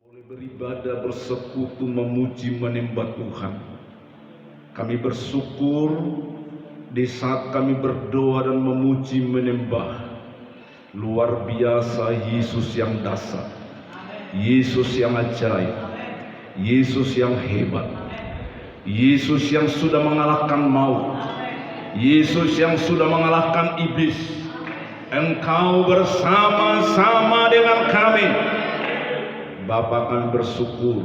Boleh beribadah, bersekutu, memuji, menyembah Tuhan. Kami bersyukur di saat kami berdoa dan memuji, menyembah. Luar biasa Yesus yang dahsyat, Yesus yang ajaib, Yesus yang hebat, Yesus yang sudah mengalahkan maut, Yesus yang sudah mengalahkan iblis. Engkau bersama-sama dengan kami. Bapa, kami bersyukur,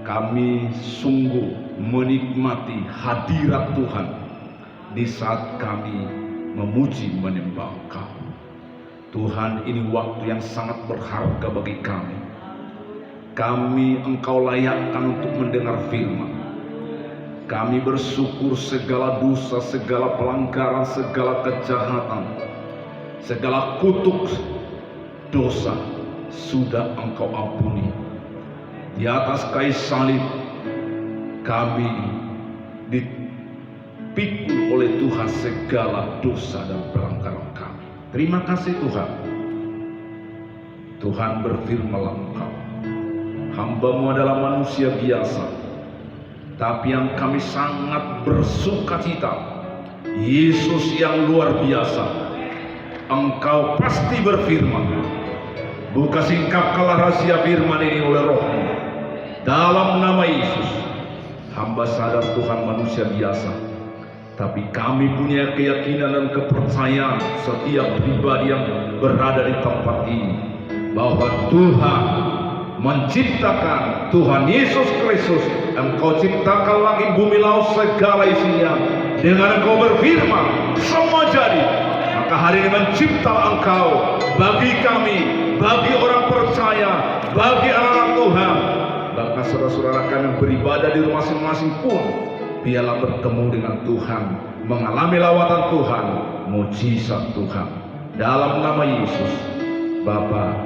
kami sungguh menikmati hadirat Tuhan di saat kami memuji menyembah Engkau. Tuhan, ini waktu yang sangat berharga bagi kami. Kami Engkau layakkan untuk mendengar firman. Kami bersyukur segala dosa, segala pelanggaran, segala kejahatan, segala kutuk dosa sudah Engkau ampuni. Di atas kayu salib kami dipikul oleh Tuhan segala dosa dan pelanggaran kami. Terima kasih Tuhan. Tuhan berfirman-Lah Engkau, hamba-Mu adalah manusia biasa, tapi yang kami sangat bersukacita, Yesus yang luar biasa. Engkau pasti berfirman. Buka singkapkanlah rahasia firman ini oleh Roh-Mu. Dalam nama Yesus, hamba sadar Tuhan manusia biasa, tapi kami punya keyakinan dan kepercayaan setiap pribadi yang berada di tempat ini, bahwa Tuhan menciptakan, Tuhan Yesus Kristus, Engkau ciptakan langit bumi laut segala isinya. Dengan Engkau berfirman, semua jadi. Maka hari ini mencipta Engkau bagi kami, bagi orang percaya, bagi anak-anak Tuhan. Bahkan saudara-saudara kami yang beribadah di rumah masing-masing pun, biarlah bertemu dengan Tuhan, mengalami lawatan Tuhan, mujizat Tuhan. Dalam nama Yesus, Bapa,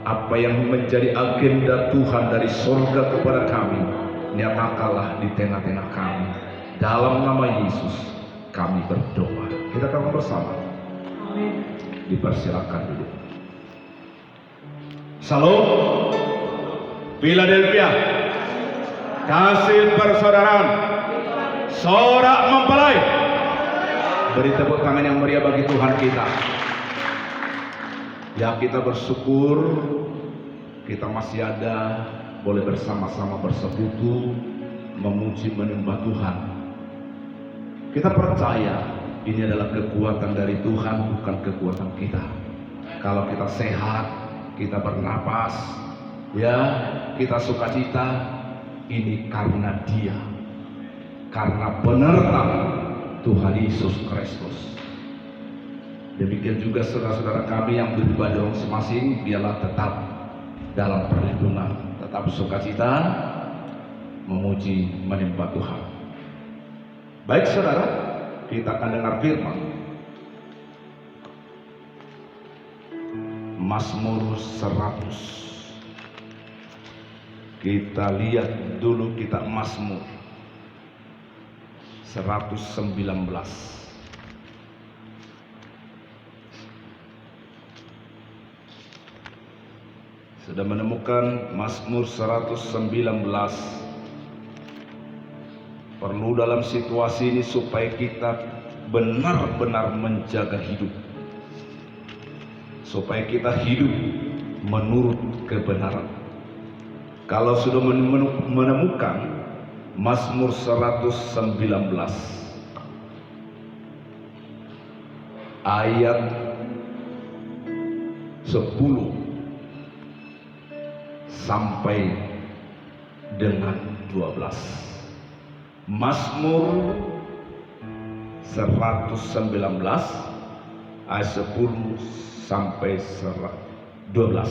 apa yang menjadi agenda Tuhan dari surga kepada kami, nyatakanlah di tengah-tengah kami. Dalam nama Yesus, kami berdoa. Kita akan bersama. Dipersilakan dulu. Salam Philadelphia, kasih persaudaraan, sorak mempelai. Beri tepuk tangan yang meriah bagi Tuhan kita. Ya, kita bersyukur kita masih ada, boleh bersama-sama bersekutu, memuji menyembah Tuhan. Kita percaya ini adalah kekuatan dari Tuhan, bukan kekuatan kita. Kalau kita sehat, kita bernapas, ya, kita sukacita, ini karena Dia, karena penyertaan Tuhan Yesus Kristus. Demikian juga saudara-saudara kami yang beribadah masing-masing, biarlah tetap dalam perlindungan, tetap sukacita, memuji menyembah Tuhan. Baik saudara, kita akan dengar firman Mazmur 100. Kita lihat dulu kitab Mazmur 119. Sudah menemukan Mazmur 119? Perlu dalam situasi ini supaya kita benar-benar menjaga hidup, supaya kita hidup menurut kebenaran. Kalau sudah menemukan Mazmur 119 ayat 10 sampai dengan 12. Mazmur 119 ayat 10 sampai 12.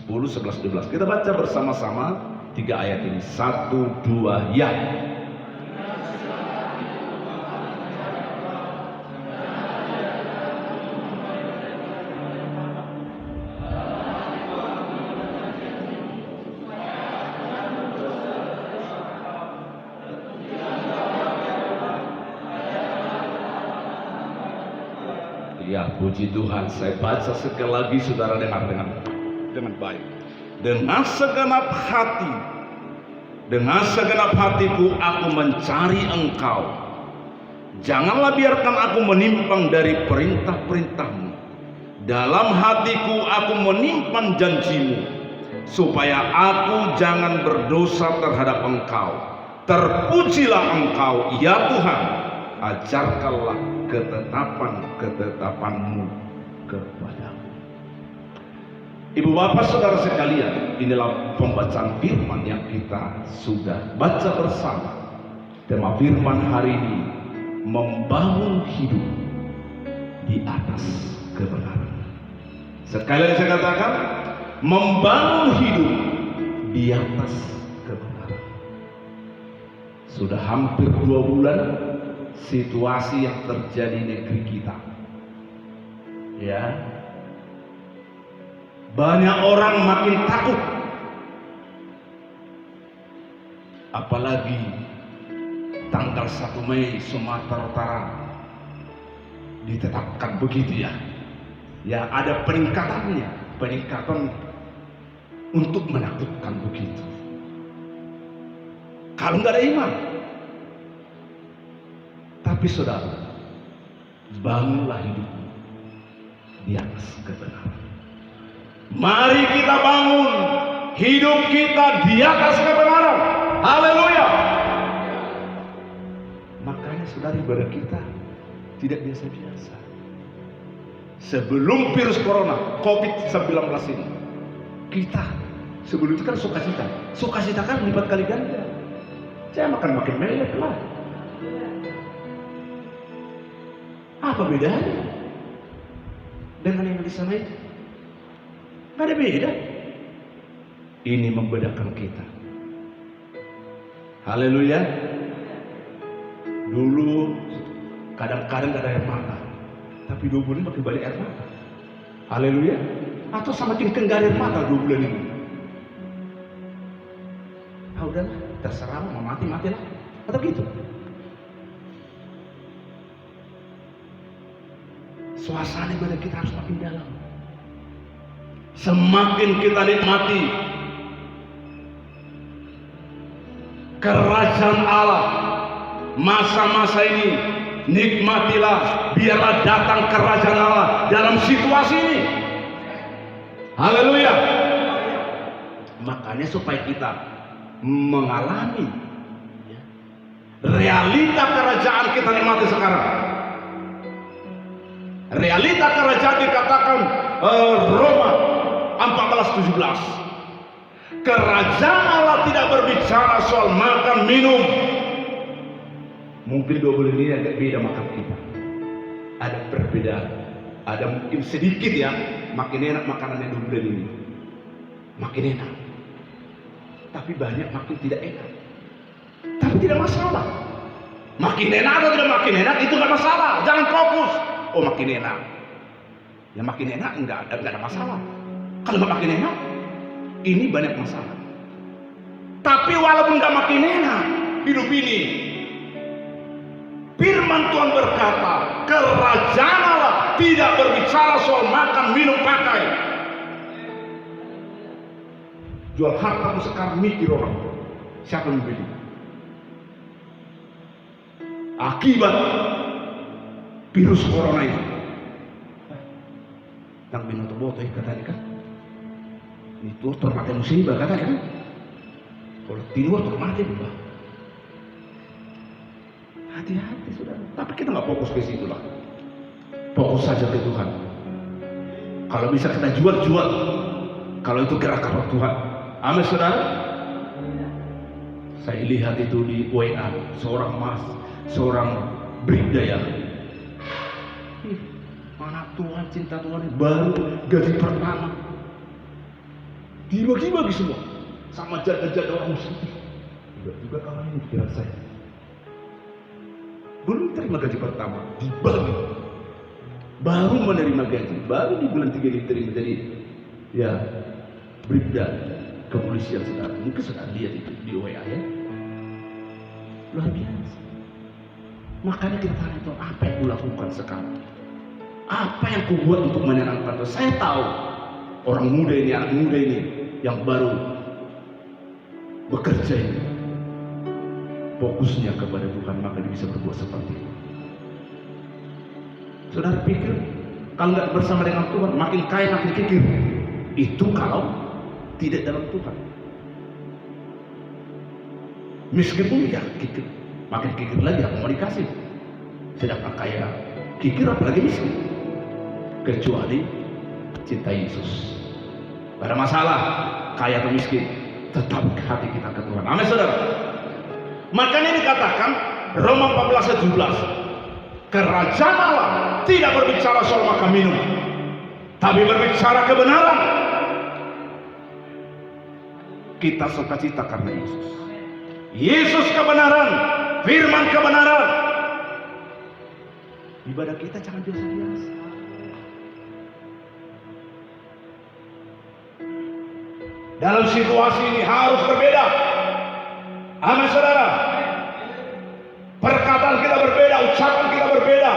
10, 11, 12. Kita baca bersama-sama 3 ayat ini. 1, 2, ya. Ya, puji Tuhan. Saya baca sekali lagi, saudara dengar dengan baik. dengan segenap hati, dengan segenap hatiku aku mencari Engkau. Janganlah biarkan aku menyimpang dari perintah-perintah-Mu. Dalam hatiku aku menyimpan janji-Mu, supaya aku jangan berdosa terhadap Engkau. Terpujilah Engkau, ya Tuhan. Ajarkanlah ketetapan-ketetapan-Mu kepadaku. Ibu bapak saudara sekalian, inilah pembacaan firman yang kita sudah baca bersama. Tema firman hari ini, membangun hidup di atas kebenaran. Sekali lagi saya katakan, membangun hidup di atas kebenaran. Sudah hampir 2 bulan situasi yang terjadi di negeri kita, ya, banyak orang makin takut, apalagi tanggal 1 Mei Sumatera Utara ditetapkan begitu ya. Ya, ada peningkatan untuk menakutkan begitu. Kalau nggak ada iman. Tapi saudara, bangunlah hidupmu di atas kebenaran. Mari kita bangun hidup kita di atas kebenaran. Haleluya. Makanya saudari, ibadah kita tidak biasa-biasa. Sebelum virus corona COVID-19 ini, kita sebelum itu kan sukacita. Sukacita kan lipat kali ganda. Saya makin mewah lah. Apa bedanya dengan yang di sana itu? Gak ada beda. Ini membedakan kita. Haleluya. Dulu kadang-kadang gak ada air mata, tapi 2 bulan makin balik air mata. Haleluya. Atau semakin kenggar air mata 2 bulan ini. Ah udahlah, terserah mau mati-matilah. Atau gitu. Suasana ibadah kita harus makin dalam. Semakin kita nikmati kerajaan Allah masa-masa ini, nikmatilah, biarlah datang kerajaan Allah dalam situasi ini. Haleluya. Makanya supaya kita mengalami realita kerajaan kita nikmati sekarang. Realita kerajaan dikatakan Roma 14:17. Kerajaan Allah tidak berbicara soal makan minum. Mungkin 2 bulan ini agak beda makan kita. Ada perbedaan. Ada mungkin sedikit ya, makin enak makanannya 2 bulan ini. Makin enak. Tapi banyak makin tidak enak. Tapi tidak masalah. Makin enak atau tidak makin enak itu nggak masalah. Jangan fokus. Oh makin enak. Ya makin enak enggak ada masalah. Kalau nggak makin enak, ini banyak masalah. Tapi walaupun nggak makin enak hidup ini, firman Tuhan berkata, kerajaan Allah tidak berbicara soal makan, minum, pakai. Jual hartamu sekarang, mikir orang siapa yang beli. Akibat virus corona itu, yang binoto boto katanya kan, itu termati musibah katanya kan. Kalau tidur termati berubah. Hati-hati saudara. Tapi kita nggak fokus ke situ lah. Fokus saja ke Tuhan. Kalau bisa kita jual. Kalau itu gerakan roh Tuhan. Amin saudara. Saya lihat itu di WA seorang bribda ya. Mana Tuhan, cinta Tuhan ini baru gaji pertama dibagi-bagi semua sama jaga-jaga orang muslim. Juga kawan ini pikiran saya. Belum terima gaji pertama, dibagi. Baru menerima gaji, baru di bulan 3 diterima jadi ya bribda kepolisian saudara. Mungkin sudah lihat itu di WA ya. Luar biasa. Makanya kita tanya itu, apa yang kulakukan sekarang? Apa yang kubuat untuk menyenangkan Tuhan? Saya tahu orang muda ini, anak muda ini yang baru bekerja ini fokusnya kepada Tuhan, maka dia bisa berbuat seperti itu. Saudara pikir kalau nggak bersama dengan Tuhan makin kaya makin kikir? Itu kalau tidak dalam Tuhan. Miskin pun ya kikir, makin kikir lagi apa mau dikasih. Sedangkan kaya kikir apalagi miskin. Kecuali cinta Yesus. Gak ada masalah kaya atau miskin, tetap hati kita ke Tuhan. Amin saudara. Makanya dikatakan Roma 14:17, kerajaan Allah tidak berbicara soal makan minum, tapi berbicara kebenaran. Kita sukacita karena Yesus. Yesus kebenaran, firman kebenaran. Ibadah kita jangan biasa-biasa. Dalam situasi ini harus berbeda. Amin saudara. Perkataan kita berbeda, ucapan kita berbeda.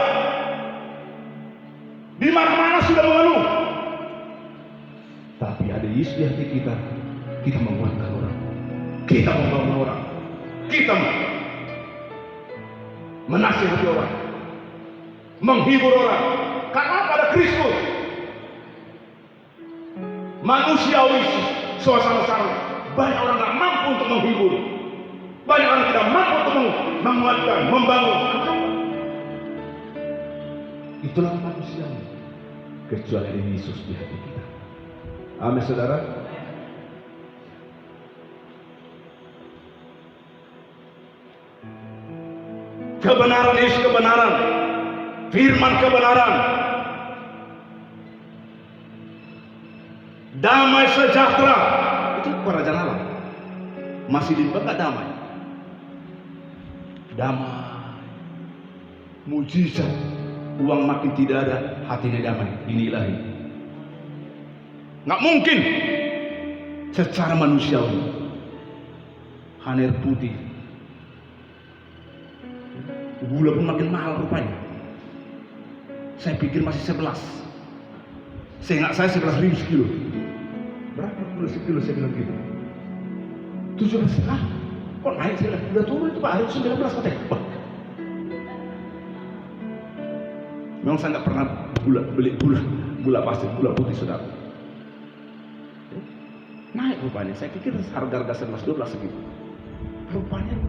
Di mana-mana sudah mengeluh. Tapi ada Yesus di hati kita. Kita menguatkan orang. Kita membangun orang. Kita menasihati orang. Menghibur orang. Karena pada Kristus manusiawi suasana sekarang banyak orang tidak mampu untuk menghibur, banyak orang tidak mampu untuk menguatkan, membangun. Itulah manusia, kecuali ada Yesus di hati kita. Amin saudara. Kebenaran Yesus, kebenaran, firman kebenaran, damai sejahtera. Itu kerajaan Allah. Masih di bawah damai. Damai. Mujizat. Uang makin tidak ada, hatinya damai. Ini ilahi. Nggak mungkin secara manusiawi. Air putih. Gula pun makin mahal rupanya. Saya pikir masih 11. Saya ingat saya 11.000 sekilo. Berapa gula sekilo saya bilang gitu? 17. Kok naik sih? Udah turun itu Pak, hari 19 katanya. Wah. Memang saya nggak pernah beli gula pasir, gula putih saudara. Naik rupanya. Saya pikir harga 11-12 segitu. Rupanya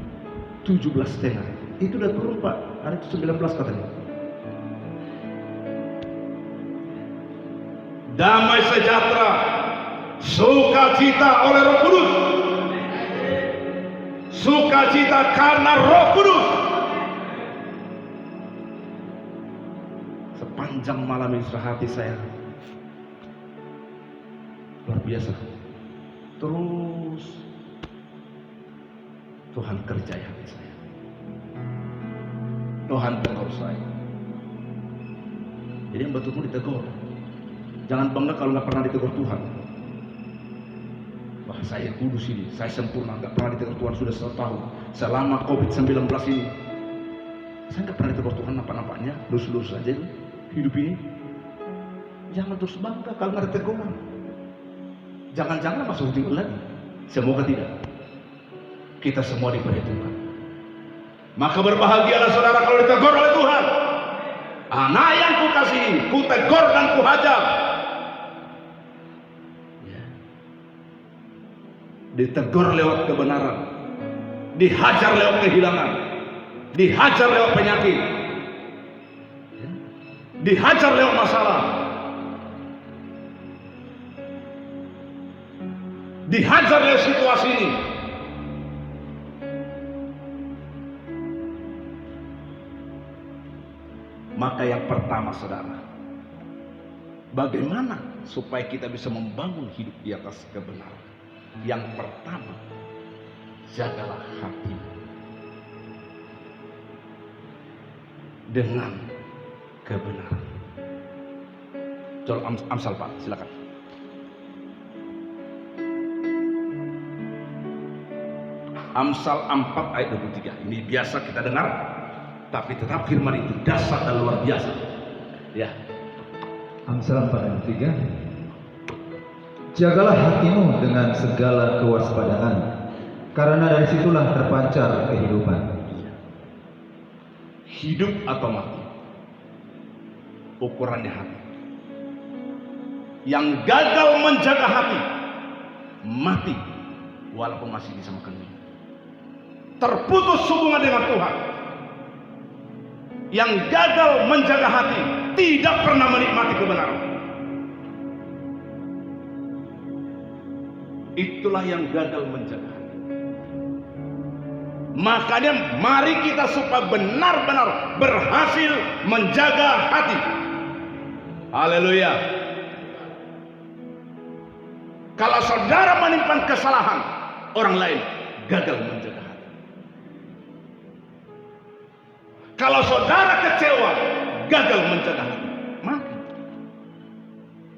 17,5. Itu udah turun Pak, hari 19 katanya. Damai sejahtera, sukacita oleh Roh Kudus. Sukacita karena Roh Kudus. Sepanjang malam ini hati saya luar biasa. Terus Tuhan kerja ya hati saya. Tuhan tegur saya. Jadi yang betul-betul ditegur. Jangan bangga kalau nggak pernah ditegur Tuhan. Wah saya kudus ini, saya sempurna, nggak pernah ditegur Tuhan sudah 1 tahun. Selama COVID-19 ini, saya nggak pernah ditegur Tuhan nampak-nampaknya, lurus-lurus saja hidup ini. Jangan terus bangga kalau nggak ada teguran. Jangan-jangan masuk tinggal lagi. Semoga tidak. Kita semua diberi Tuhan. Maka berbahagialah saudara kalau ditegur oleh Tuhan. Anak yang kukasihi, kutegur dan kuhajar. Ditegur lewat kebenaran, dihajar lewat kehilangan, dihajar lewat penyakit, dihajar lewat masalah, dihajar lewat situasi ini. Maka yang pertama saudara, bagaimana supaya kita bisa membangun hidup di atas kebenaran? Yang pertama, jagalah hatimu dengan kebenaran. Coba Amsal Pak, silakan. Amsal 4 ayat 23. Ini biasa kita dengar, tapi tetap firman itu dasar dan luar biasa. Ya. Amsal 4 ayat 3. Jagalah hatimu dengan segala kewaspadaan, karena dari situlah terpancar kehidupan. Hidup atau mati, ukurannya hati. Yang gagal menjaga hati, mati walaupun masih bisa makan minum. Terputus hubungan dengan Tuhan. Yang gagal menjaga hati tidak pernah menikmati kebenaran. Itulah yang gagal menjaga hati. Makanya mari kita supaya benar-benar berhasil menjaga hati. Haleluya. Kalau saudara menyimpan kesalahan, orang lain gagal menjaga hati. Kalau saudara kecewa, gagal menjaga hati, mati.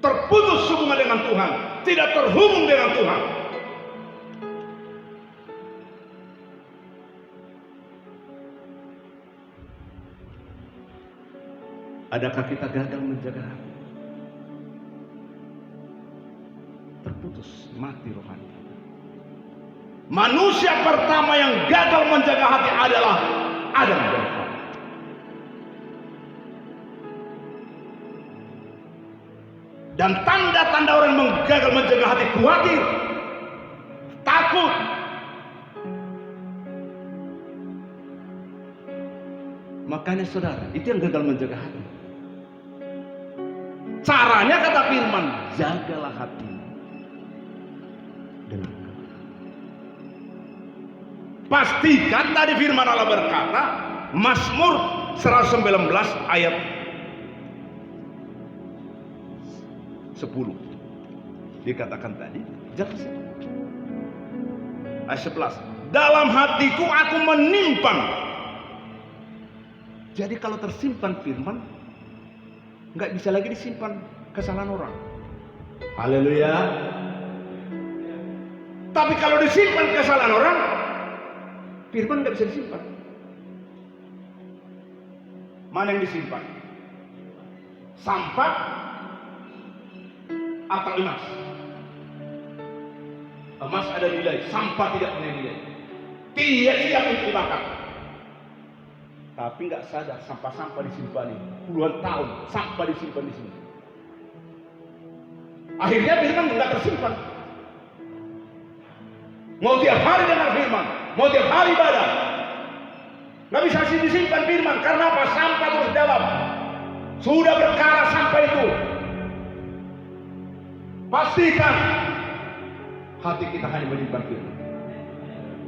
Terputus hubungan dengan Tuhan, tidak terhubung dengan Tuhan. Adakah kita gagal menjaga hati? Terputus, mati rohani. Manusia pertama yang gagal menjaga hati adalah Adam dan Hawa. Dan tanda-tanda orang yang gagal menjaga hati: khawatir, takut, makanya saudara, itu yang gagal menjaga hati. Caranya kata firman, jagalah hati dengan kebenaran. Pastikan, tadi firman Allah berkata, Mazmur 119 ayat 10 dikatakan tadi, jelas. Ayat 11, dalam hatiku aku menyimpan. Jadi kalau tersimpan firman, nggak bisa lagi disimpan kesalahan orang. Haleluya. Tapi kalau disimpan kesalahan orang, firman nggak bisa disimpan. Mana yang disimpan? Sampah atau emas? Emas ada nilai, sampah tidak punya nilai. Tidak siap untuk dibakar. Tapi nggak sadar sampah-sampah disimpan ini puluhan tahun, sampah disimpan di sini. Akhirnya firman nggak tersimpan. Mau tiap hari dengar firman, mau tiap hari ibadah, nggak bisa disimpan firman. Karena apa? Sampah terus dalam. Sudah berkarat sampah itu. Pastikan hati kita hanya menyimpan firman.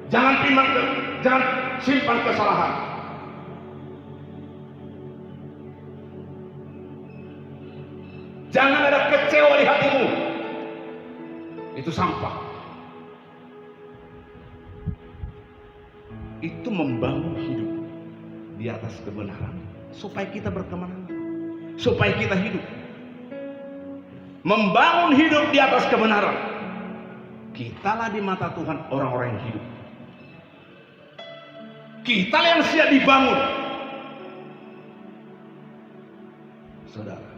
Jangan simpan kesalahan. Jangan ada kecewa di hatimu. Itu sampah. Itu membangun hidup di atas kebenaran, supaya kita berkemenangan, supaya kita hidup. Membangun hidup di atas kebenaran. Kitalah di mata Tuhan orang-orang yang hidup. Kitalah yang siap dibangun. Saudara,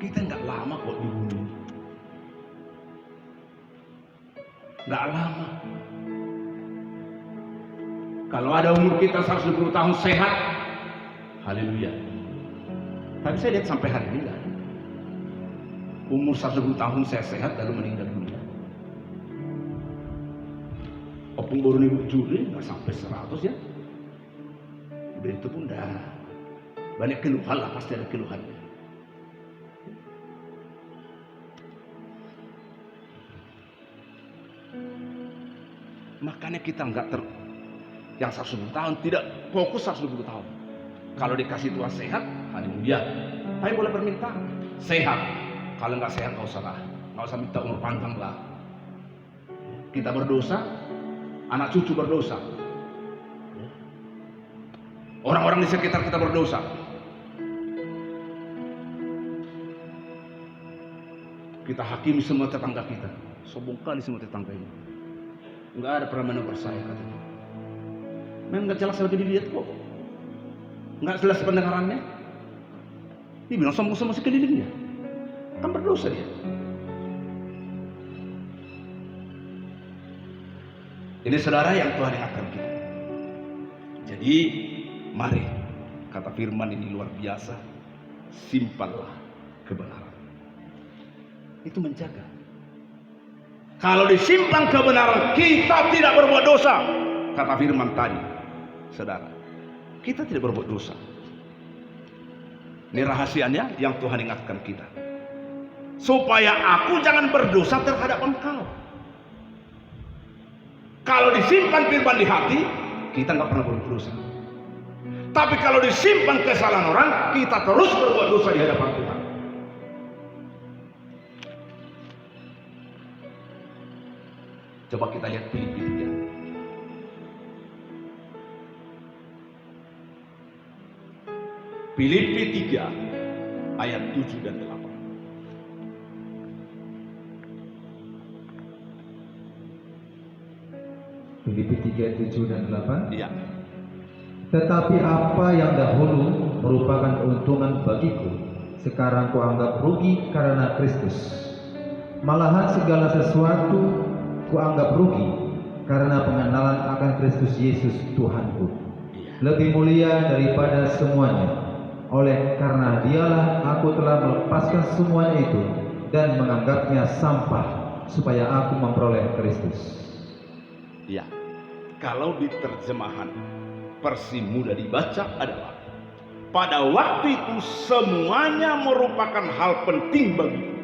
kita nggak lama kok di bumi. Nggak lama. Kalau ada umur kita 120 tahun sehat, haleluya. Tapi saya lihat sampai hari ini nggak ada. Umur 120 tahun saya sehat lalu meninggal dunia. Opung baru nih Juli nggak sampai 100 ya. Udah itu pun dah banyak keluhan lah, pasti ada keluhannya. Makanya kita yang 120 tahun tidak fokus 120 tahun. Kalau dikasih Tuhan sehat, haleluya. Tapi boleh permintaan sehat. Kalau nggak sehat nggak usah minta umur panjang lah. Kita berdosa, anak cucu berdosa, orang-orang di sekitar kita berdosa. Kita hakimi semua tetangga kita. Sombong kali semua tetangga ini. Nggak ada pernah menegur saya katanya. Memang nggak jelas lagi dilihat kok. Nggak jelas pendengarannya. Dia bilang sombong sama sekelilingnya. Kan berdosa dia. Ini saudara yang Tuhan ingatkan kita. Jadi mari, kata firman ini luar biasa, simpanlah kebenaran. Itu menjaga. Kalau disimpan kebenaran, kita tidak berbuat dosa. Kata firman tadi, saudara, kita tidak berbuat dosa. Ini rahasianya yang Tuhan ingatkan kita. Supaya aku jangan berdosa terhadap engkau. Kalau disimpan firman di hati, kita nggak pernah berdosa. Tapi kalau disimpan kesalahan orang, kita terus berbuat dosa di hadapan Tuhan. Coba kita lihat Filipi 3. Filipi 3 ayat 7 dan 8. Filipi 3, 7 dan 8. Iya. Tetapi apa yang dahulu merupakan keuntungan bagiku, sekarang kuanggap rugi karena Kristus. Malahan segala sesuatu kuanggap rugi karena pengenalan akan Kristus Yesus Tuhanku. Lebih mulia daripada semuanya. Oleh karena dialah aku telah melepaskan semuanya itu dan menganggapnya sampah supaya aku memperoleh Kristus. Ya, kalau di terjemahan versi mudah dibaca adalah pada waktu itu semuanya merupakan hal penting bagiku.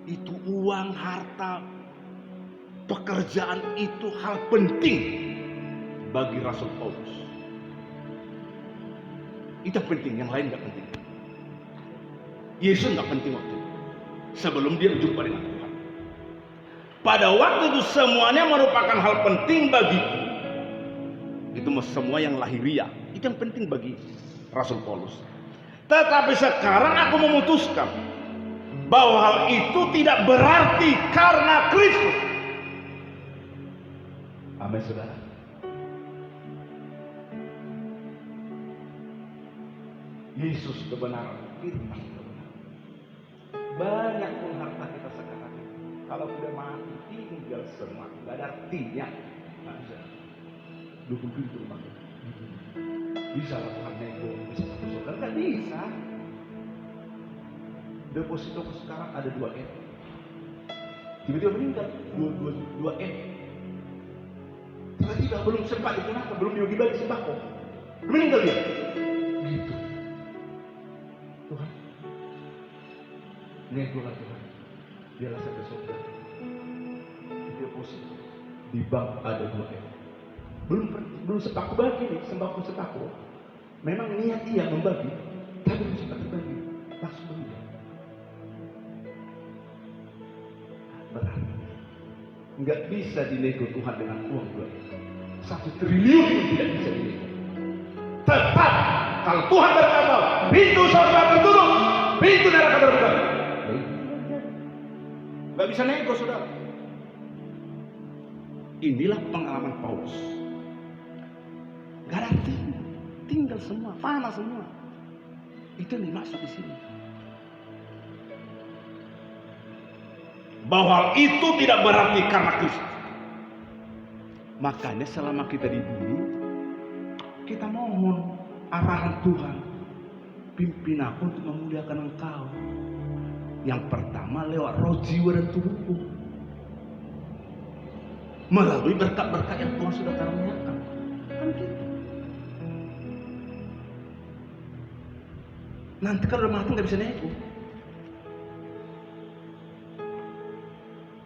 Itu uang, harta, pekerjaan itu hal penting bagi Rasul Paulus. Itu yang penting, yang lain nggak penting. Yesus nggak penting waktu itu. Sebelum dia berjumpa dengan Tuhan. Pada waktu itu semuanya merupakan hal penting bagiku. Itu semua yang lahiriah. Itu yang penting bagi Rasul Paulus. Tetapi sekarang aku memutuskan bahwa hal itu tidak berarti karena Kristus. Amin, saudara. Yesus kebenaran, firman kebenaran. Banyak pun harta kita sekarang, kalau sudah mati tinggal semua, nggak ada artinya. Nggak bisa. 20 pintu rumah kita. Bisa lah Tuhan nego, bisa masuk surga? Nggak bisa. Deposito sekarang ada 2M. Tiba-tiba meninggal 2M. Tiba-tiba belum sempat digunakan, belum dibagi-bagi sembako, meninggal dia. Gitu. Tuhan, nego lah Tuhan. Biarlah saya ke surga. Deposito di bank ada 2M. Belum sepaku bagi nih, sembako sepaku. Memang niat dia membagi, tapi belum sempat dibagi. Langsung meninggal. Berat. Nggak bisa dinego Tuhan dengan uang 2M. 1 triliun pun tidak bisa dinego. Tetap kalau Tuhan berkata pintu surga tertutup, pintu neraka terbuka, nggak bisa nego, saudara. Inilah pengalaman Paulus. Gak ada artinya, tinggal semua, fana semua. Itu yang dimaksud di sini. Bahwa hal itu tidak berarti karena Kristus. Makanya selama kita di bumi, kita mohon arahan Tuhan. Pimpin aku untuk memuliakan Engkau. Yang pertama lewat roh, jiwa, dan tubuhku. Melalui berkat-berkat yang Tuhan sudah karuniakan. Kan gitu. Nanti kalau udah mati nggak bisa nego.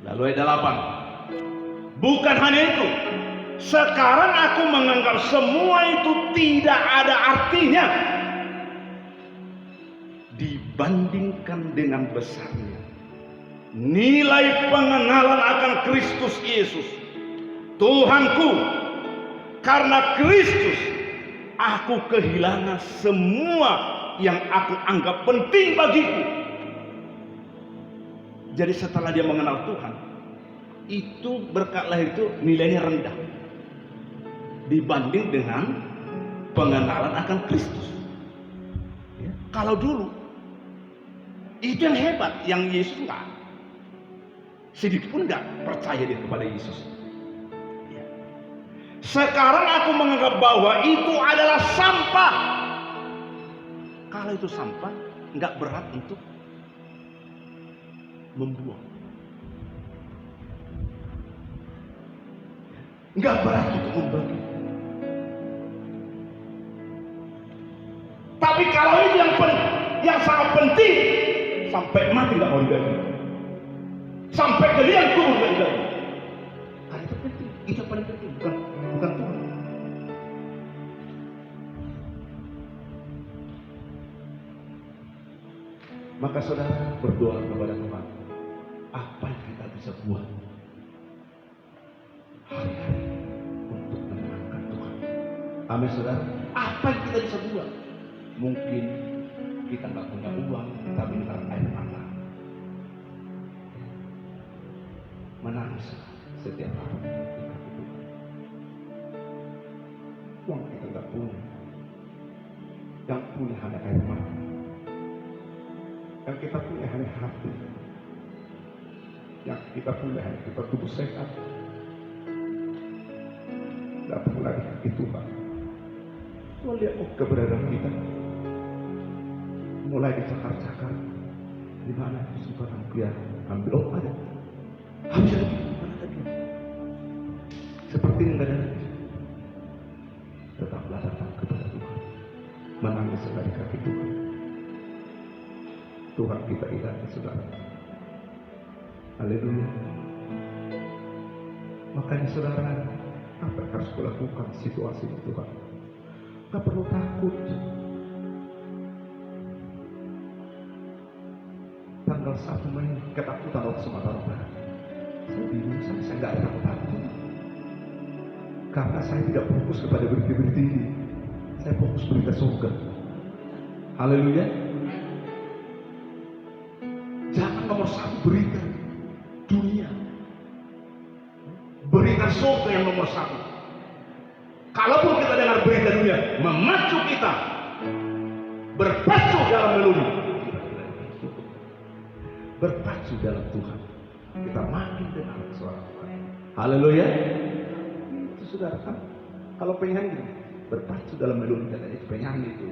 Lalu ayat 8. Bukan hanya itu. Sekarang aku menganggap semua itu tidak ada artinya dibandingkan dengan besarnya nilai pengenalan akan Kristus Yesus Tuhanku. Karena Kristus aku kehilangan semua yang aku anggap penting bagiku. Jadi setelah dia mengenal Tuhan, itu berkat lahir itu nilainya rendah dibanding dengan pengenalan akan Kristus. Ya. Kalau dulu Itu yang hebat, yang Yesus enggak. Sedikit pun enggak percaya dia kepada Yesus. Ya. Sekarang aku menganggap bahwa itu adalah sampah. Kalau itu sampah, enggak berat untuk membuang. Enggak berat untuk membagi. Tapi kalau itu yang sangat penting, sampai mati nggak mau diganti, sampai ke liang kubur nggak diganti. Nah, itu penting, itu paling penting, bukan Tuhan. Maka saudara berdoa kepada Tuhan, apa yang kita bisa buat hari-hari untuk menyenangkan Tuhan. Amin saudara. Apa yang kita bisa buat? Mungkin kita nggak punya uang, tapi kita air mata, menangis setiap hari. Uang kita nggak punya, yang punya hanya air mata, yang kita punya hanya hati, yang kita punya hanya kita tubuh sehat. Datang lagi ke Tuhan, melihat keberadaan kita. Mulai dicakar-cakar, di mana kesempatan dia ambil ada, habis lagi mana tadi, seperti enggak ada lagi. Tetaplah datang kepada Tuhan, menangis di kaki Tuhan. Tuhan kita ilahi saudara. Haleluya. Makanya saudara, apa yang harus kulakukan situasi ini Tuhan? Gak perlu takut. Tanggal 1 Mei ketakutan waktu Sumatera Barat. Saya bingung, saya nggak ada takut-takut. Karena saya tidak fokus kepada berita-berita ini. Saya fokus berita surga. Haleluya. Jangan nomor 1 berita dunia. Berita surga yang nomor 1. Kalaupun kita dengar berita dunia memacu kita berpacu dalam melulu, berpacu dalam Tuhan, kita makin dengar suara Tuhan. Haleluya. Itu saudara kan, kalau penyanyi gitu, berpacu dalam melulu, katanya itu penyanyi itu.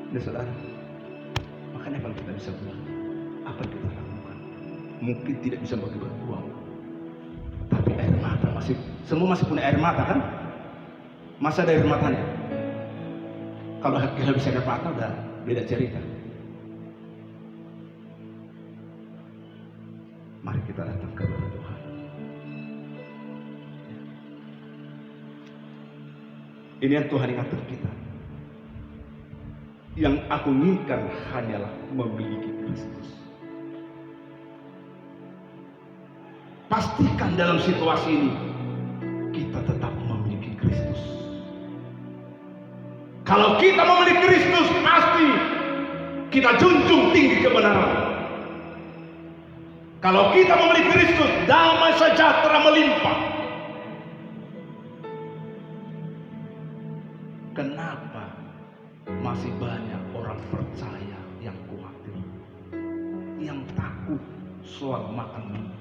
Ini saudara, makanya kalau kita bisa buat apa yang kita lakukan, mungkin tidak bisa bagi-bagi uang, tapi air mata masih, semua masih punya air mata kan? Masa ada air matanya? Kalau kita bisa air mata udah beda cerita. Mari kita datang kepada Tuhan. Ini yang Tuhan ingatkan kita. Yang aku inginkan hanyalah memiliki Kristus. Pastikan dalam situasi ini kita tetap memiliki Kristus. Kalau kita memiliki Kristus, pasti kita junjung tinggi kebenaran. Kalau kita memiliki Kristus, damai sejahtera melimpah. Kenapa masih banyak orang percaya yang khawatir, yang takut soal makan?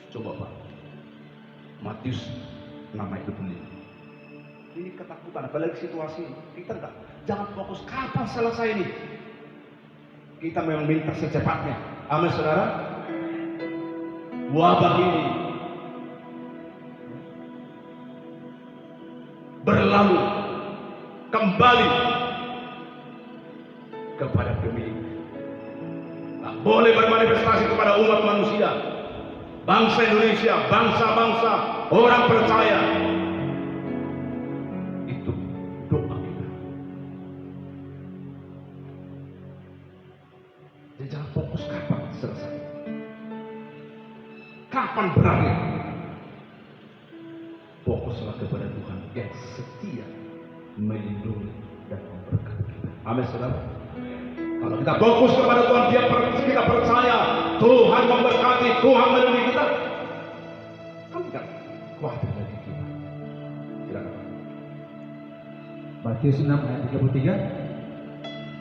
Coba Pak, Matius 6 ayat 25. Ini ketakutan, apalagi situasi kita enggak. Jangan fokus kapan selesai ini. Kita memang minta secepatnya. Amin saudara. Wabah ini berlalu kembali kepada pemilik. Tak boleh bermanifestasi kepada umat manusia, bangsa Indonesia, bangsa-bangsa, orang percaya. Itu doa kita. Jadi jangan fokus kapan selesai, kapan berakhir. Fokuslah kepada Tuhan yang setia melindungi dan memberkati kita. Amin saudara. Kalau kita fokus kepada Tuhan, kita percaya Tuhan memberkati, Tuhan melindungi kita, kan tidak khawatir lagi kita. Silakan. Matius 6 ayat 33.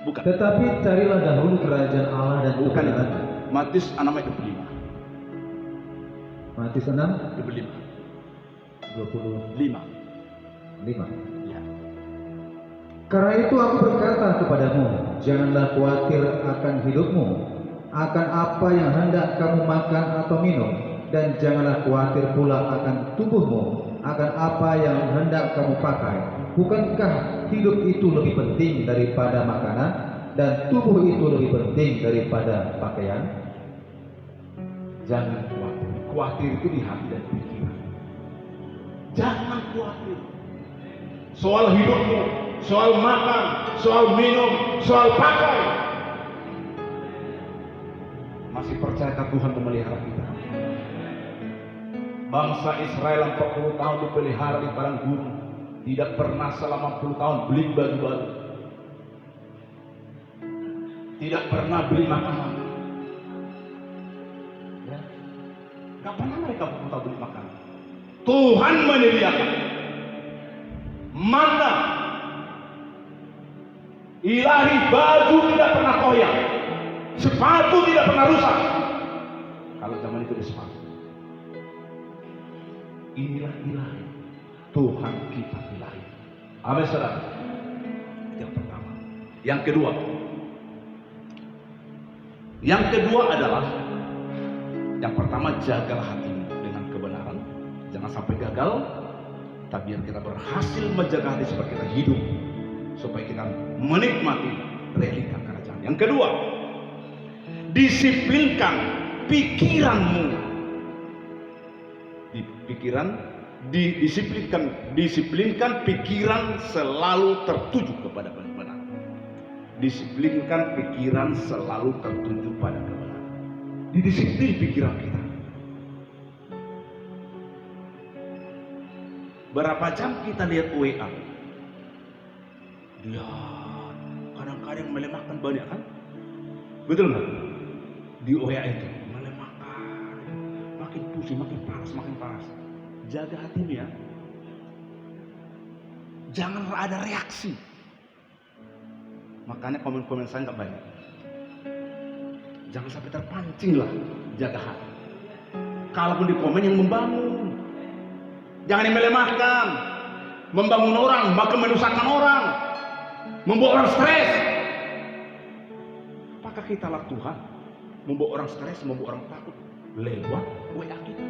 Bukan. Tetapi carilah dahulu kerajaan Allah dan Bukan itu. kebenaran. Matius 6:25. Matius 6, 25. 25. 5. Ya. Karena itu aku berkata kepadamu, janganlah khawatir akan hidupmu, akan apa yang hendak kamu makan atau minum, dan janganlah khawatir pula akan tubuhmu, akan apa yang hendak kamu pakai. Bukankah hidup itu lebih penting daripada makanan, dan tubuh itu lebih penting daripada pakaian? Jangan khawatir. Khawatir itu di hati dan pikiran. Jangan khawatir. Soal hidupmu, soal makan, soal minum, soal pakai. Masih percayakah Tuhan memelihara kita? Bangsa Israel 40 tahun dipelihara di padang gurun, tidak pernah selama 40 tahun beli baju baru, tidak pernah beli makanan. Ya. Gak pernah mereka minta beli makanan. Tuhan menyediakan. Mana ilahi, baju tidak pernah koyak, sepatu tidak pernah rusak. Kalau zaman itu ada sepatu. Inilah ilahi, Tuhan kita ilahi. Amin, saudara. Yang pertama. Yang kedua adalah, yang pertama, jagalah hatimu dengan kebenaran. Jangan sampai gagal. Tapi biar kita berhasil menjaga hati supaya kita hidup, supaya kita menikmati realita kerajaan. Yang kedua, disiplinkan pikiranmu. Disiplinkan pikiran selalu tertuju kepada kebenaran. Disiplinkan pikiran selalu tertuju pada kebenaran. Didisiplin pikiran kita. Berapa jam kita lihat WA? Dia kadang-kadang melemahkan banyak kan? Betul nggak? Di WA itu melemahkan, makin pusing, makin panas. Jaga hatimu ya. Jangan ada reaksi. Makanya komen-komen saya nggak banyak. Jangan sampai terpancing lah. Jaga hati. Kalaupun di komen yang membangun. Jangan yang melemahkan, membangun orang, bahkan menyusahkan orang, membuat orang stres. Apakah kita lah Tuhan membuat orang stres, membuat orang takut lewat WA kita?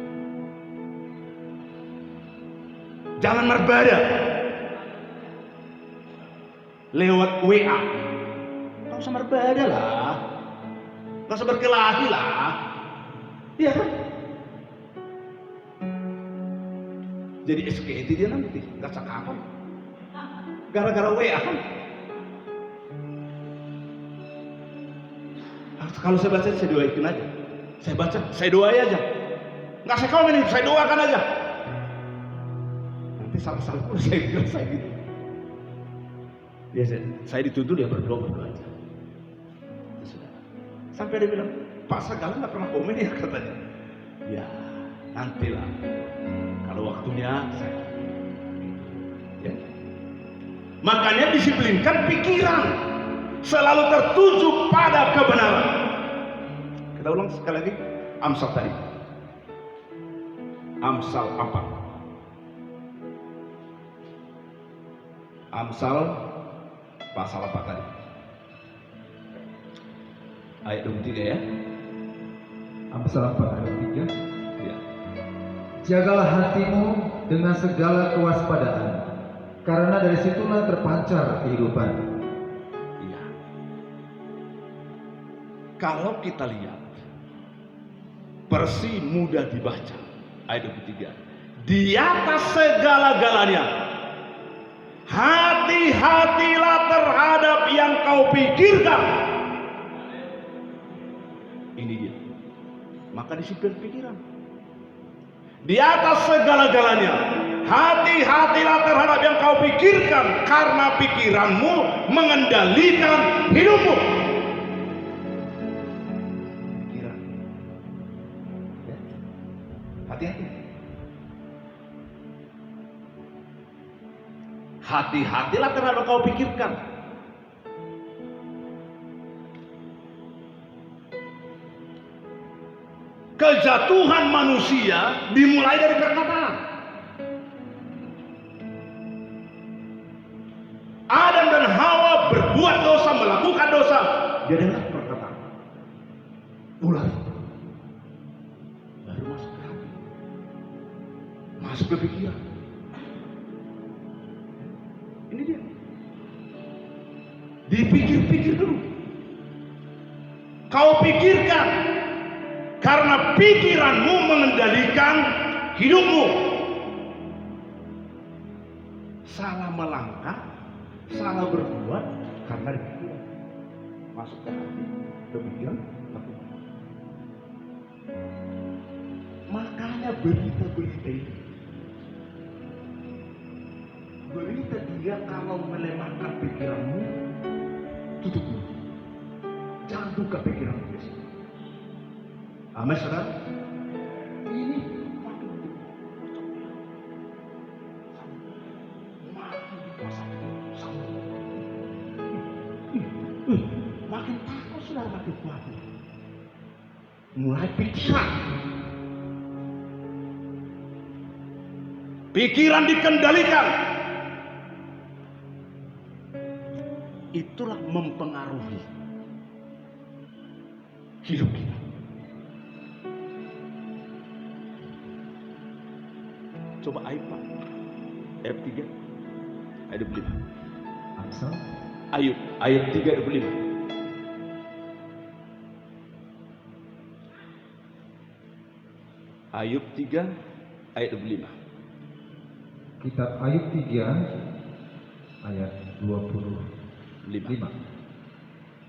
Jangan merbada lewat WA. Gak usah merbada lah, gak usah berkelahi lah, iya kan? Jadi SKT dia nanti gak cakapan gara-gara WA kan. Kalau saya baca saya doain aja. Saya baca, saya doain aja. Nggak saya komen, saya doakan aja. Nanti salah-salah pun saya bilang saya gitu. Ya, saya dituntut dia berdoa aja. Itu sudah. Sampai dia bilang, Pak Sagala nggak pernah komen ya katanya. Ya nantilah. Kalau waktunya saya. Ya. Makanya disiplinkan pikiran, selalu tertuju pada kebenaran. Kita ulang sekali lagi Amsal tadi. Amsal 4. Amsal pasal 4 tadi. Ayat 23 ya. Amsal 4 ayat 3. Ya. Jagalah hatimu dengan segala kewaspadaan, karena dari situlah terpancar kehidupan. Iya. Kalau kita lihat versi mudah dibaca ayat 23. Di atas segala-galanya hati-hatilah terhadap yang kau pikirkan. Ini dia. Maka disiplin pikiran. Di atas segala-galanya hati-hatilah terhadap yang kau pikirkan, karena pikiranmu mengendalikan hidupmu. Pikiran. Ya. Hati-hati. Hati-hatilah terhadap yang kau pikirkan. kejatuhan manusia dimulai dari perkataan. Adam dan Hawa berbuat dosa, melakukan dosa. Dia dengar perkataan. Ular. Baru masuk ke hati. Masuk ke pikiran. Ini dia. Dipikir-pikir dulu. Kau pikirkan. Karena pikiranmu mengendalikan hidupmu. Salah melangkah, salah berbuat karena pikiran. Masuk ke hati, ke pikiran, lakukan. Makanya berita-berita ini, berita dia kalau melemahkan pikiranmu, tutup mulut. Jangan buka pikiranmu di sini. Amin, saudara. Ini makin takut, saudara, makin kuat. Mulai pikiran. Pikiran dikendalikan. Itulah mempengaruhi hidup kita. Coba Ayub, Pak. Ayub 3 ayat 25. Amsal Ayub 3 ayat 25. Ayub 3 ayat 25. Kitab Ayub 3 ayat 25.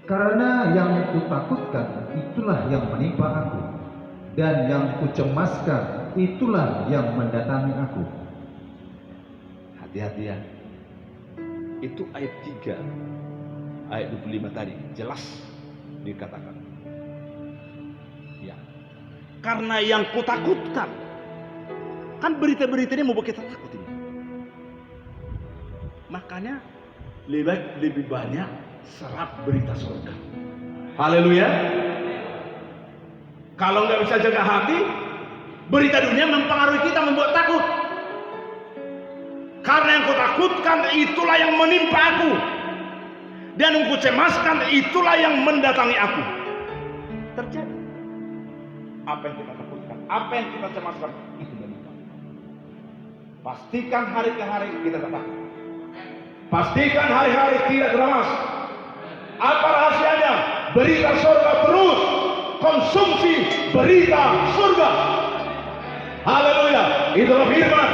Karena yang kutakutkan itulah yang menimpa aku, dan yang kucemaskan itulah yang mendatangi aku. Hati-hati ya. Itu ayat 3 ayat 25 tadi jelas dikatakan. Ya. Karena yang kutakutkan. Kan berita-berita ini mau buat kita takut ini. Makanya lebih banyak serap berita surga. Haleluya. Kalau nggak bisa jaga hati, berita dunia mempengaruhi kita, membuat takut. Karena yang kutakutkan itulah yang menimpa aku, dan yang kucemaskan itulah yang mendatangi aku. Terjadi. Apa yang kita takutkan, apa yang kita cemaskan, itu menimpa. Pastikan hari ke hari kita takut. Pastikan hari-hari tidak lemas. Apa rahasianya? Berita surga terus. Konsumsi berita surga. Haleluya. Itulah firman.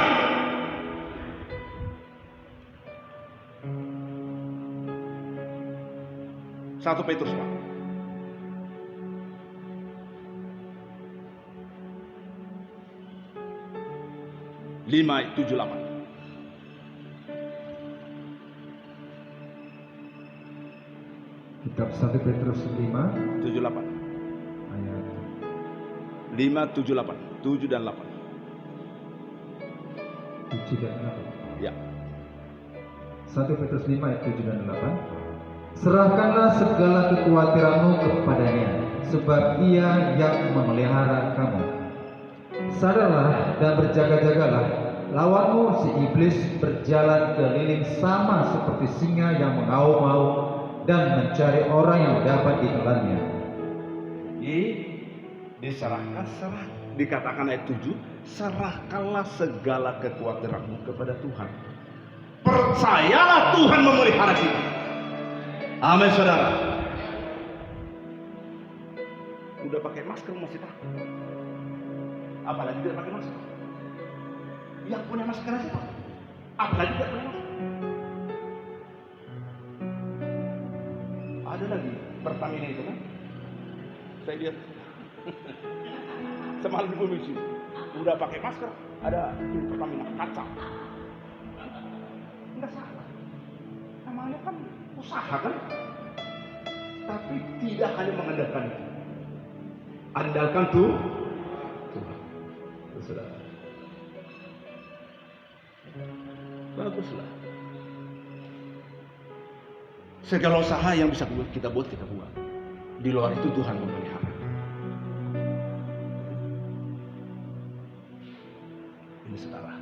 Satu Petrus, Pak. Lima 7-8. Kitab 1 Petrus 5 7-8. ayat 5-7-8. 7 dan 8. 7 dan 8. Ya. 1 Petrus 5 ayat 7 dan 8. Serahkanlah segala kekhawatiranmu kepadanya, sebab ia yang memelihara kamu. Sadarlah dan berjaga-jagalah, lawanmu si iblis berjalan keliling sama seperti singa yang mengaum-ngaum dan mencari orang yang dapat ditelannya. Diserahkan, dikatakan ayat 7, serahkanlah segala kekhawatiranmu kepada Tuhan. Percayalah Tuhan memelihara kita. Amin, saudara. Udah pakai masker masih takut. Apalagi tidak pakai masker. Yang punya masker aja Pak. Apalagi tidak punya masker. Ada lagi Pertamina itu kan. Saya lihat semalam di komisi udah pakai masker, ada di Pertamina kaca. Enggak salah. Namanya kan usaha kan. Tapi tidak hanya mengandalkan itu. Andalkan Tuhan. Saudara. Baguslah. Segala usaha yang bisa kita buat, kita buat. Di luar itu Tuhan memelihara. Ini saudara.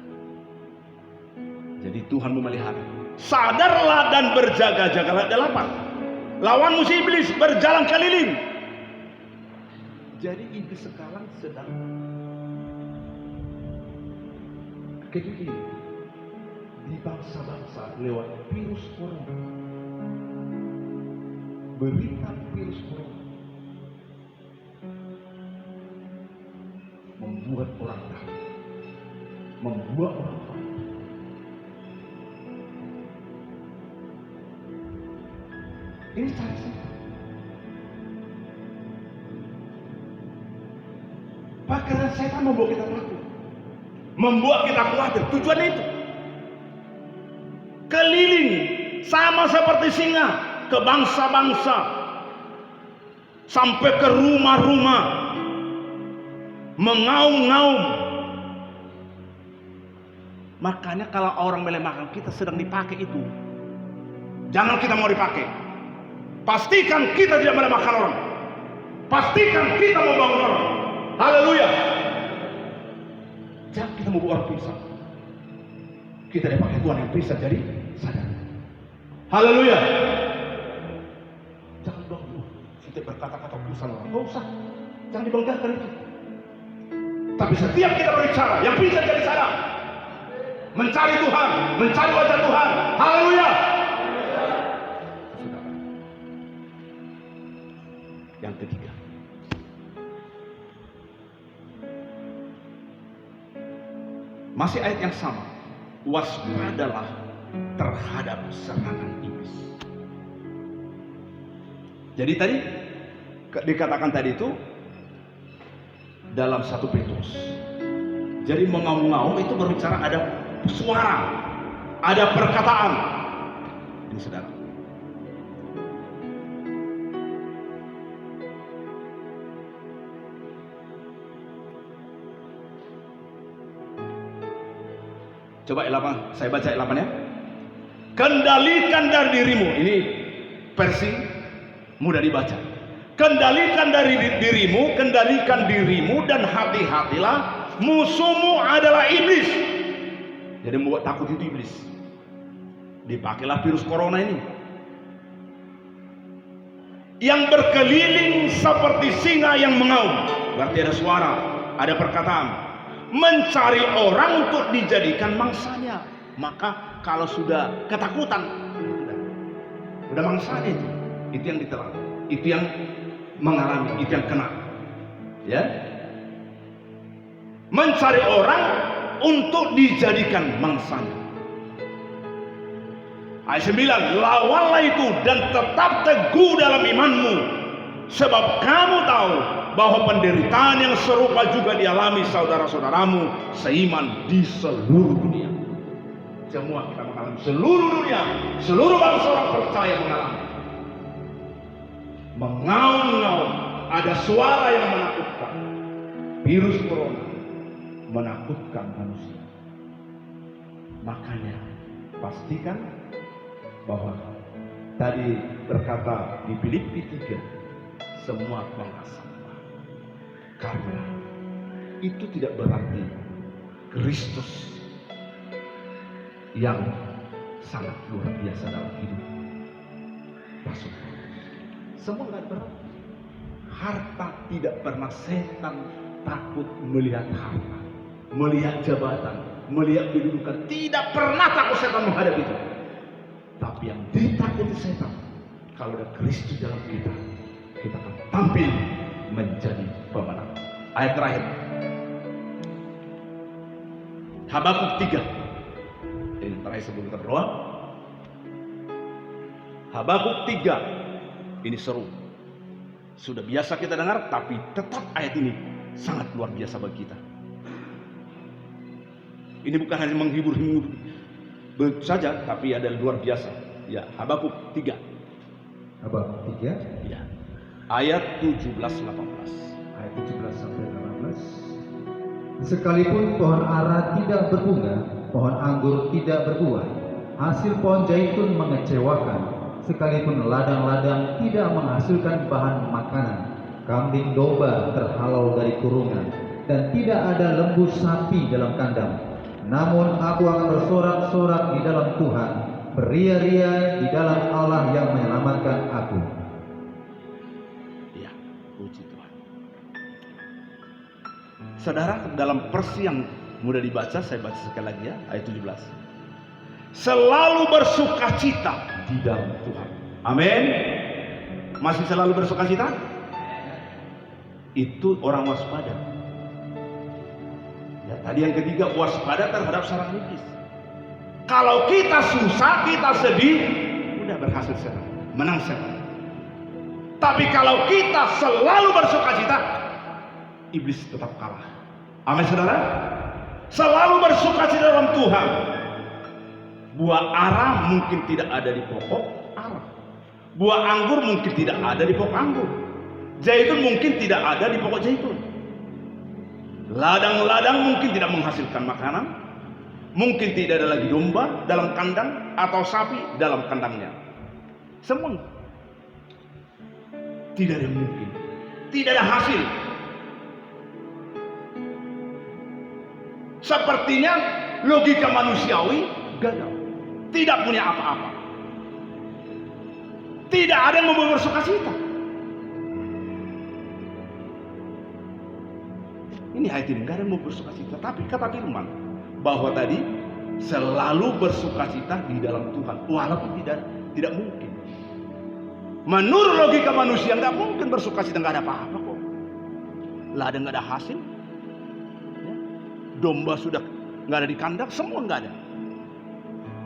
Jadi Tuhan memelihara. Sadarlah dan berjaga-jagalah. 8. Lawan musuh iblis berjalan keliling. Jadi iblis sekarang sedang keliling di bangsa-bangsa lewat virus corona. Berita virus corona membuat orang takut, membuat orang takut. Ini cara setan. Pakaian setan membuat kita takut, membuat kita khawatir. Tujuannya itu keliling sama seperti singa ke bangsa-bangsa, sampai ke rumah-rumah, mengaum-ngaum. Makanya kalau orang melemahkan kita sedang dipakai itu, jangan kita mau dipakai. Pastikan kita tidak melemahkan orang. Pastikan kita mau bangun orang. Haleluya. Jangan kita mau buat orang pisah. Kita dipakai Tuhan yang pisah jadi sadar. Haleluya. Jangan bangun. Setiap berkata-kata pisah orang. Gak usah. Jangan dibanggakan itu. Tapi setiap kita berbicara, yang bisa jadi sadar. Mencari Tuhan, mencari wajah Tuhan. Haleluya. Yang ketiga, masih ayat yang sama. Waspadalah terhadap serangan iblis. Jadi tadi dikatakan tadi itu dalam 1 Petrus. Jadi mengaum-ngaum itu berbicara ada suara, ada perkataan. Ini saudara. Coba 8, saya baca 8 ya. Kendalikan dari dirimu. Ini versi mudah dibaca. Kendalikan dari dirimu, kendalikan dirimu dan hati-hatilah, musuhmu adalah iblis. Jadi membuat takut itu iblis. Dipakailah virus corona ini, yang berkeliling seperti singa yang mengaum. Berarti ada suara, ada perkataan, mencari orang untuk dijadikan mangsanya. Maka kalau sudah ketakutan, udah mangsanya itu yang diterang, itu yang mengalami, itu yang kena. Ya, mencari orang untuk dijadikan mangsanya. Ayat 9, lawanlah itu dan tetap teguh dalam imanmu, sebab kamu tahu bahwa penderitaan yang serupa juga dialami saudara-saudaramu seiman di seluruh dunia. Semua kita mengalami, seluruh dunia, seluruh bangsa orang percaya mengalami. Mengaum-ngaum, ada suara yang menakutkan. Virus corona menakutkan manusia. Makanya pastikan bahwa tadi berkata di Filipi 3, semua bangga sama. Karena itu tidak berarti Kristus yang sangat luar biasa dalam hidup Rasul. Semua nggak berarti. Harta tidak pernah, setan takut melihat harta, melihat jabatan, melihat kedudukan. Tidak pernah takut setan menghadap itu. Tapi yang ditakuti setan, kalau ada Kristus dalam kita, kita akan tampil menjadi pemenang. Ayat terakhir, Habakuk 3. Ini terakhir sebelum kita berdoa. Habakuk 3. Ini seru. Sudah biasa kita dengar, tapi tetap ayat ini sangat luar biasa bagi kita. Ini bukan hanya menghibur saja, tapi ada luar biasa. Ya, Habakuk 3. Habakuk 3. Ya. Ayat 17-18. Ayat 17 sampai 18. Sekalipun pohon ara tidak berbunga, pohon anggur tidak berbuah, hasil pohon zaitun mengecewakan, sekalipun ladang-ladang tidak menghasilkan bahan makanan, kambing domba terhalau dari kurungan, dan tidak ada lembu sapi dalam kandang, namun aku akan bersorak-sorak di dalam Tuhan, beria-ria di dalam Allah yang menyelamatkan aku. Ya, puji Tuhan. Saudara, dalam versi yang mudah dibaca, saya baca sekali lagi ya, ayat 17. Selalu bersukacita di dalam Tuhan. Amin. Masih selalu bersukacita? Itu orang waspada. Ya, tadi yang ketiga, waspada terhadap sarang iblis. Kalau kita susah, kita sedih, udah berhasil setan, menang setan. Tapi kalau kita selalu bersukacita, iblis tetap kalah. Amin saudara. Selalu bersukacita dalam Tuhan. Buah ara mungkin tidak ada di pokok ara. Buah anggur mungkin tidak ada di pokok anggur. Zaitun mungkin tidak ada di pokok zaitun. Ladang-ladang mungkin tidak menghasilkan makanan. Mungkin tidak ada lagi domba dalam kandang atau sapi dalam kandangnya. Semua tidak ada mungkin. Tidak ada hasil. Sepertinya logika manusiawi gagal. Tidak punya apa-apa. Tidak ada yang membawa bersukacita. Ini ayat ini, gak ada yang mau bersukacita. Tapi kata firman bahwa tadi selalu bersukacita di dalam Tuhan, walaupun tidak mungkin. Menurut logika manusia nggak mungkin bersukacita, nggak ada apa-apa kok. Ladang nggak ada hasil, ya. Domba sudah nggak ada di kandang, semua nggak ada.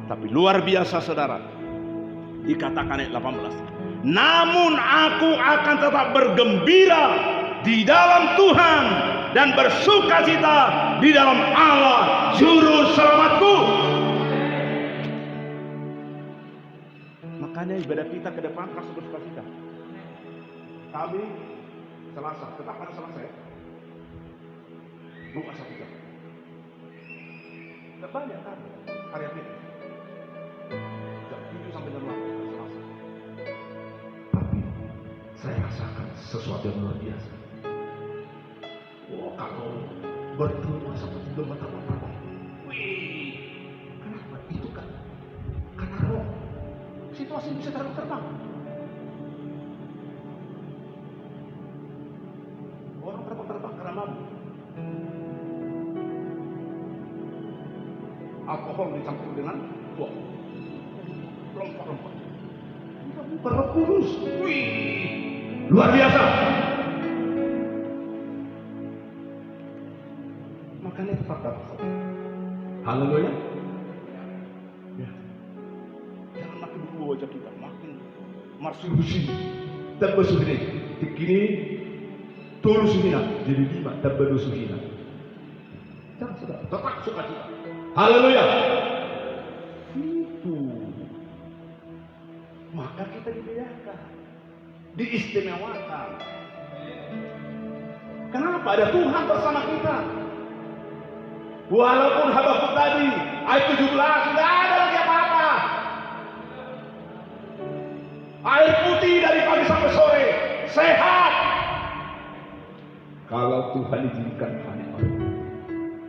Tapi luar biasa saudara, dikatakan ayat 18. Namun aku akan tetap bergembira di dalam Tuhan dan bersukacita di dalam Allah juru selamatku. Makanya ibadah kita ke depan harus bersukacita. Kami Selasa, tetap pada Selasa ya. Buka 1 jam. Tidak banyak kan karya kita. Jam 7 sampai jam 8 Selasa. Tapi saya rasakan sesuatu yang luar biasa. Kalau berdoa seperti domba terbang. Wih, kenapa? Itu kan karena roh. Situasi bisa terbang. Orang terbang karena mabuk. Alkohol dicampur dengan buah. Lompat-lompat. Kita bukan Roh Kudus. Wih, luar biasa. Makanya tetap dapat. Haleluya. Ya. Jangan makin berubah wajah kita, makin marsurusi dan bersuhina. Begini tulus suhina jadi 5 dan bersuhina. Jangan sudah tetap sukacita. Haleluya. Itu. Maka kita dibedakan, diistimewakan. Kenapa? Ada Tuhan bersama kita. Walaupun Habakuk tadi ayat 17 sudah ada lagi apa-apa. Air putih dari pagi sampai sore, sehat. Kalau Tuhan izinkan hanya Allah,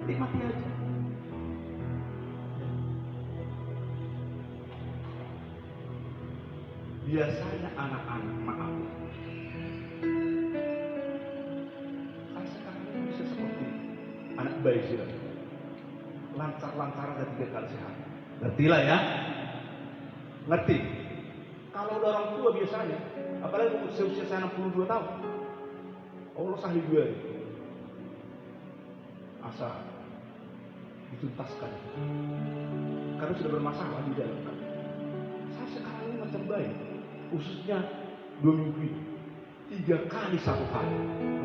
nikmati aja. Biasanya anak-anak, maaf, saya sekarang ini bisa seperti anak bayi sudah. Lancar-lancar dan 3 kali sehat. Ngerti lah ya? Ngerti? Kalau udah orang tua biasanya, apalagi seusia saya 62 tahun, Allah sahih gue. Asa dituntaskan. Karena sudah bermasalah di dalam. Saya sekarang ini macam bayi, khususnya 2 minggu ini, 3 kali 1 hari,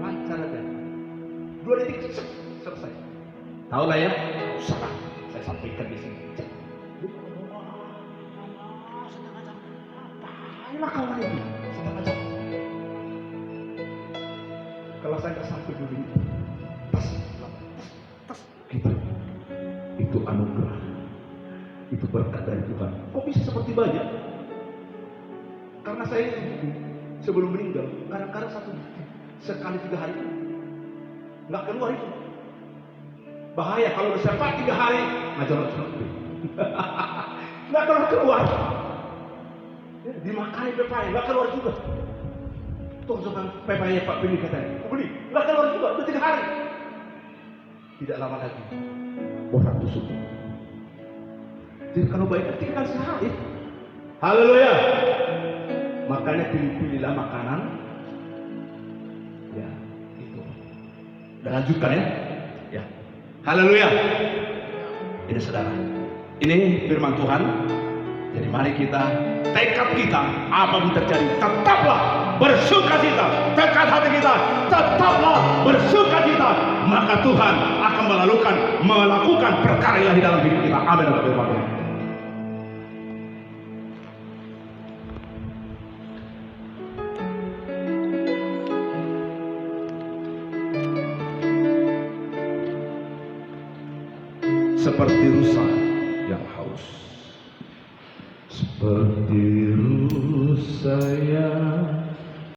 lancar aja. 2 detik selesai. Tahu lah ya, salah. Saya sampaikan di sini. Apalah kawan itu, setengah jam. Kalau saya nggak sampai dulu itu, tas, gitu. Itu anugerah, itu berkat dari Tuhan. Kok bisa seperti banyak? Karena saya sebelum meninggal, kadang-kadang sekali 3 hari nggak keluar itu. Bahaya kalau udah sempat 3 hari ngajar nggak keluar. Ya, dimakai pepaya nggak keluar juga. Tuh sama pepaya Pak Bini katanya, beli nggak keluar juga udah 3 hari. Tidak lama lagi orang tusuk. Jadi kalau baik tinggal sehari. Haleluya. Makanya pilih-pilihlah makanan. Ya, itu. Dan lanjutkan ya. Ya. Haleluya. Ini saudara. Ini firman Tuhan. Jadi mari kita tekad kita apapun terjadi tetaplah bersukacita. Tekad hati kita tetaplah bersukacita. Maka Tuhan akan melakukan perkara ilahi dalam hidup kita. Amin. Seperti rusa yang haus, seperti rusa yang